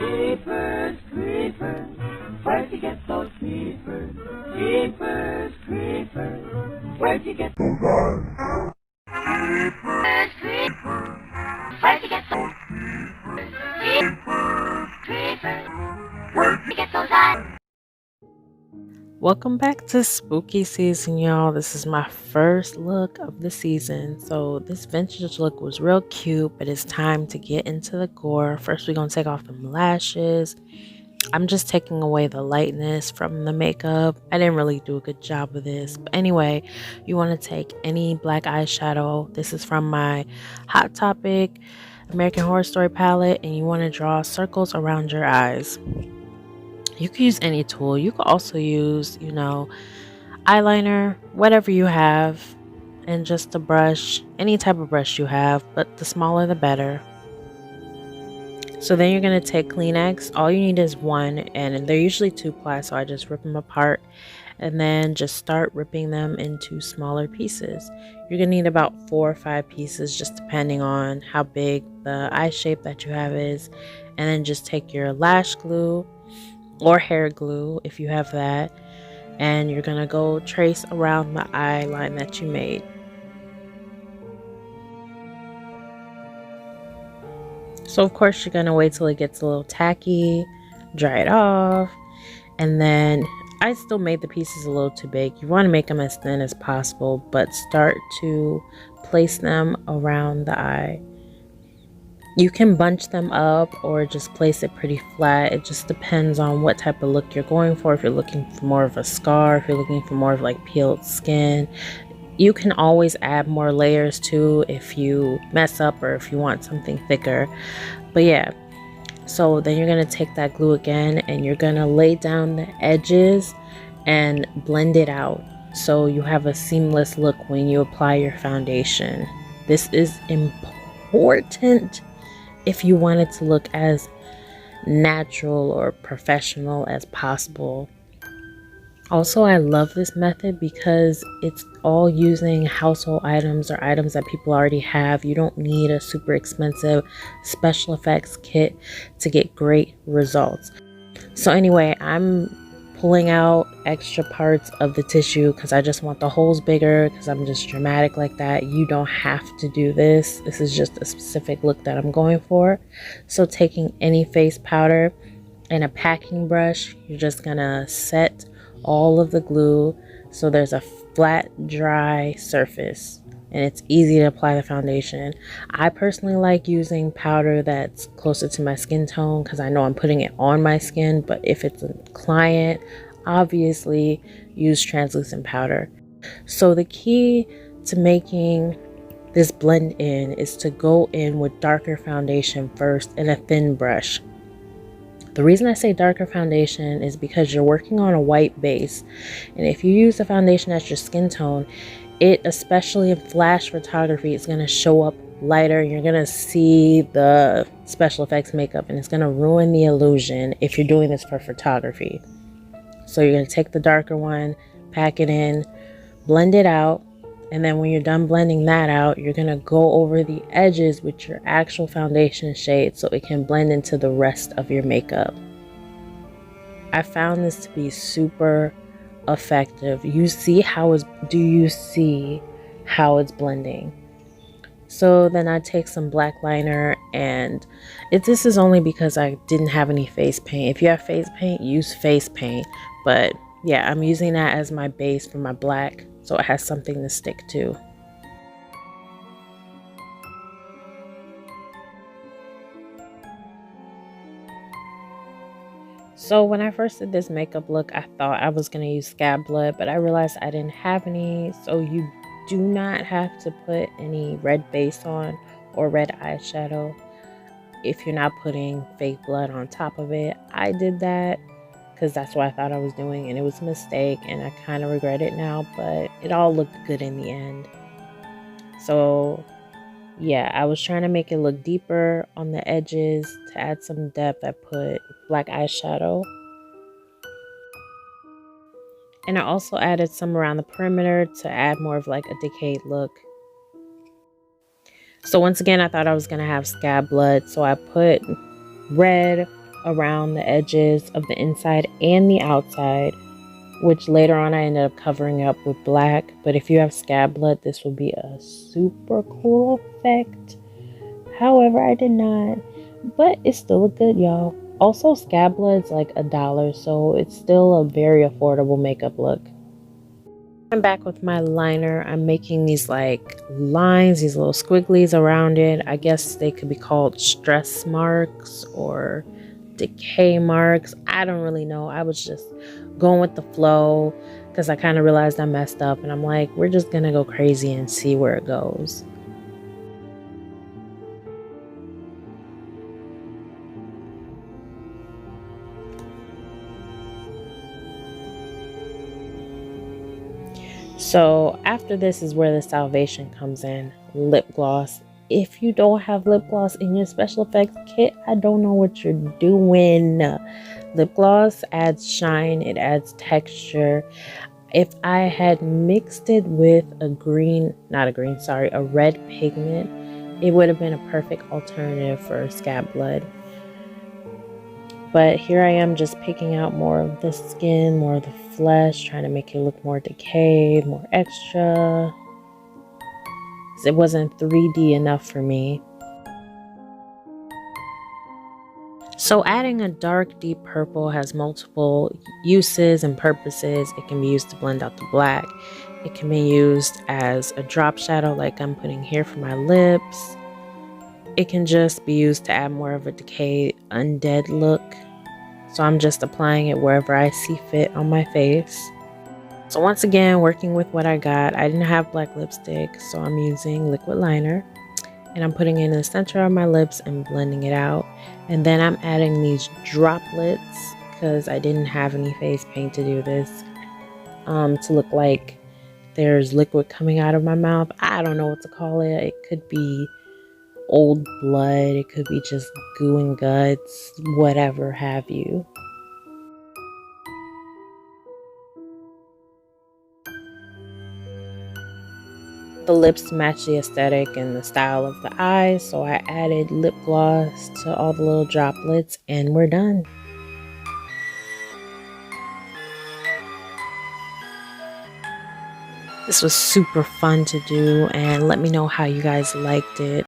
Creepers, creepers, where'd you get those creepers? Creepers, creepers, where'd you get those eyes? Creepers, creepers, where'd you get those creepers? Creepers, creepers, where'd you get those eyes? Welcome back to Spooky Season, y'all. This is my first look of the season. So this vintage look was real cute, but it's time to get into the gore. First, we're going to take off them lashes. I'm just taking away the lightness from the makeup. I didn't really do a good job with this. But anyway, you want to take any black eyeshadow. This is from my Hot Topic American Horror Story palette, and you want to draw circles around your eyes. You can use any tool. You could also use, eyeliner, whatever you have, and just a brush, any type of brush you have, but the smaller the better. So then you're going to take Kleenex. All you need is one, and they're usually 2-ply, so I just rip them apart and then just start ripping them into smaller pieces. You're going to need about 4 or 5 pieces, just depending on how big the eye shape that you have is. And then just take your lash glue or hair glue if you have that, and you're gonna go trace around the eye line that you made. So of course you're gonna wait till it gets a little tacky, dry it off, and then I still made the pieces a little too big. You want to make them as thin as possible, but start to place them around the eye. You can bunch them up or just place it pretty flat. It just depends on what type of look you're going for. If you're looking for more of a scar, if you're looking for more of like peeled skin, you can always add more layers too if you mess up or if you want something thicker. But yeah, so then you're going to take that glue again and you're going to lay down the edges and blend it out so you have a seamless look when you apply your foundation. This is important if you want it to look as natural or professional as possible. Also, I love this method because it's all using household items or items that people already have. You don't need a super expensive special effects kit to get great results. So anyway, I'm pulling out extra parts of the tissue because I just want the holes bigger, because I'm just dramatic like that. You don't have to do this. This is just a specific look that I'm going for. So taking any face powder and a packing brush, you're just gonna set all of the glue so there's a flat, dry surface and it's easy to apply the foundation. I personally like using powder that's closer to my skin tone because I know I'm putting it on my skin, but if it's a client, obviously use translucent powder. So the key to making this blend in is to go in with darker foundation first and a thin brush. The reason I say darker foundation is because you're working on a white base, and if you use a foundation that's your skin tone, it, especially in flash photography, it's going to show up lighter. You're going to see the special effects makeup and it's going to ruin the illusion if you're doing this for photography. So you're going to take the darker one, pack it in, blend it out, and then when you're done blending that out, you're going to go over the edges with your actual foundation shade so it can blend into the rest of your makeup. I found this to be super effective. Do you see how it's blending? So then I take some black liner, and this is only because I didn't have any face paint. If you have face paint, use face paint. But yeah, I'm using that as my base for my black, so it has something to stick to. So when I first did this makeup look, I thought I was going to use scab blood, but I realized I didn't have any. So you do not have to put any red base on or red eyeshadow if you're not putting fake blood on top of it. I did that because that's what I thought I was doing, and it was a mistake, and I kind of regret it now, but it all looked good in the end. So yeah, I was trying to make it look deeper on the edges to add some depth. I put black eyeshadow, and I also added some around the perimeter to add more of like a decayed look. So once again, I thought I was going to have scab blood, so I put red around the edges of the inside and the outside, which later on I ended up covering up with black. But if you have scab blood, this will be a super cool effect. However, I did not, but it still look good, y'all. Also, scab blood's like $1, so it's still a very affordable makeup look. I'm back with my liner. I'm making these like lines, these little squigglies around it. I guess they could be called stress marks or decay marks. I don't really know. I was just going with the flow because I kind of realized I messed up, and I'm like, we're just gonna go crazy and see where it goes. So after this is where the salvation comes in, lip gloss. If you don't have lip gloss in your special effects kit, I don't know what you're doing. Lip gloss adds shine, it adds texture. If I had mixed it with a red pigment, it would have been a perfect alternative for scab blood. But here I am just picking out more of the skin, more of the flesh, trying to make it look more decayed, more extra. It wasn't 3D enough for me. So adding a dark deep purple has multiple uses and purposes. It can be used to blend out the black. It can be used as a drop shadow like I'm putting here for my lips. It can just be used to add more of a decayed, undead look. So I'm just applying it wherever I see fit on my face. So once again, working with what I got. I didn't have black lipstick, so I'm using liquid liner. And I'm putting it in the center of my lips and blending it out. And then I'm adding these droplets because I didn't have any face paint to do this. To look like there's liquid coming out of my mouth. I don't know what to call it. It could be old blood, it could be just goo and guts, whatever have you. The lips match the aesthetic and the style of the eyes, so I added lip gloss to all the little droplets and we're done. This was super fun to do, and let me know how you guys liked it.